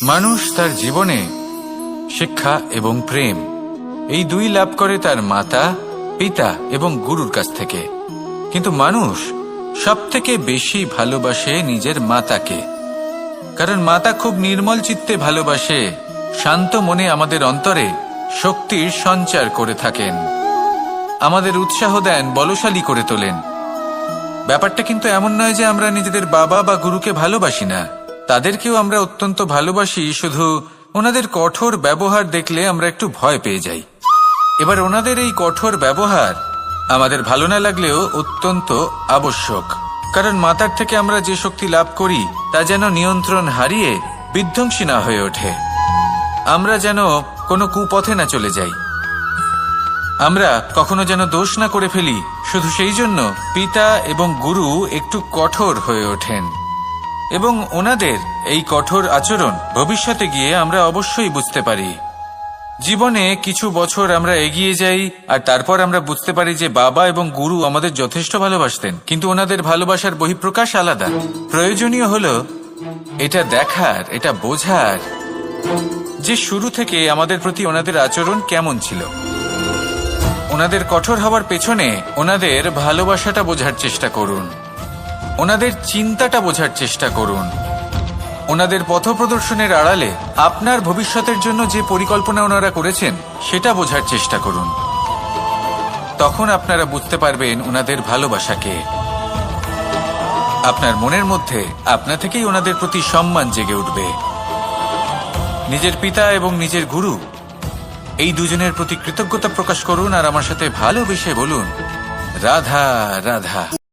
মানুষ তার জীবনে শিক্ষা এবং প্রেম এই দুই লাভ করে তার মাতা, পিতা এবং গুরুর কাছ থেকে। কিন্তু মানুষ সবথেকে বেশি ভালোবাসে নিজের মাতাকে, কারণ মাতা খুব নির্মল চিত্তে ভালোবাসে, শান্ত মনে আমাদের অন্তরে শক্তির সঞ্চার করে থাকেন, আমাদের উৎসাহ দেন, বলশালী করে তোলেন। ব্যাপারটা কিন্তু এমন নয় যে আমরা নিজেদের বাবা বা গুরুকে ভালোবাসি না, তাদেরকেও আমরা অত্যন্ত ভালোবাসি, শুধু ওনাদের কঠোর ব্যবহার দেখলে আমরা একটু ভয় পেয়ে যাই। এবার ওনাদের এই কঠোর ব্যবহার আমাদের ভালো না লাগলেও অত্যন্ত আবশ্যক, কারণ মাতার থেকে আমরা যে শক্তি লাভ করি তা যেন নিয়ন্ত্রণ হারিয়ে বিধ্বংসী না হয়ে ওঠে, আমরা যেন কোনো কুপথে না চলে যাই, আমরা কখনো যেন দোষ না করে ফেলি। শুধু সেই জন্য পিতা এবং গুরু একটু কঠোর হয়ে ওঠেন, এবং ওনাদের এই কঠোর আচরণ ভবিষ্যতে গিয়ে আমরা অবশ্যই বুঝতে পারি। জীবনে কিছু বছর আমরা এগিয়ে যাই আর তারপর আমরা বুঝতে পারি যে বাবা এবং গুরু আমাদের যথেষ্ট ভালোবাসতেন, কিন্তু ওনাদের ভালোবাসার বহিঃপ্রকাশ আলাদা। প্রয়োজনীয় হলো এটা দেখার, এটা বোঝার যে শুরু থেকে আমাদের প্রতি ওনাদের আচরণ কেমন ছিল। ওনাদের কঠোর হওয়ার পেছনে ওনাদের ভালোবাসাটা বোঝার চেষ্টা করুন, ওনাদের চিন্তাটা বোঝার চেষ্টা করুন, ওনাদের পথপ্রদর্শনের আড়ালে আপনার ভবিষ্যতের জন্য যে পরিকল্পনা ওনারা করেছেন সেটা বোঝার চেষ্টা করুন। তখন আপনারা বুঝতে পারবেন ওনাদের ভালোবাসাকে। আপনার মনের মধ্যে আপনা থেকেই ওনাদের প্রতি সম্মান জেগে উঠবে। নিজের পিতা এবং নিজের গুরু এই দুজনের প্রতি কৃতজ্ঞতা প্রকাশ করুন আর আমার সাথে ভালোবেসে বলুন, রাধা রাধা।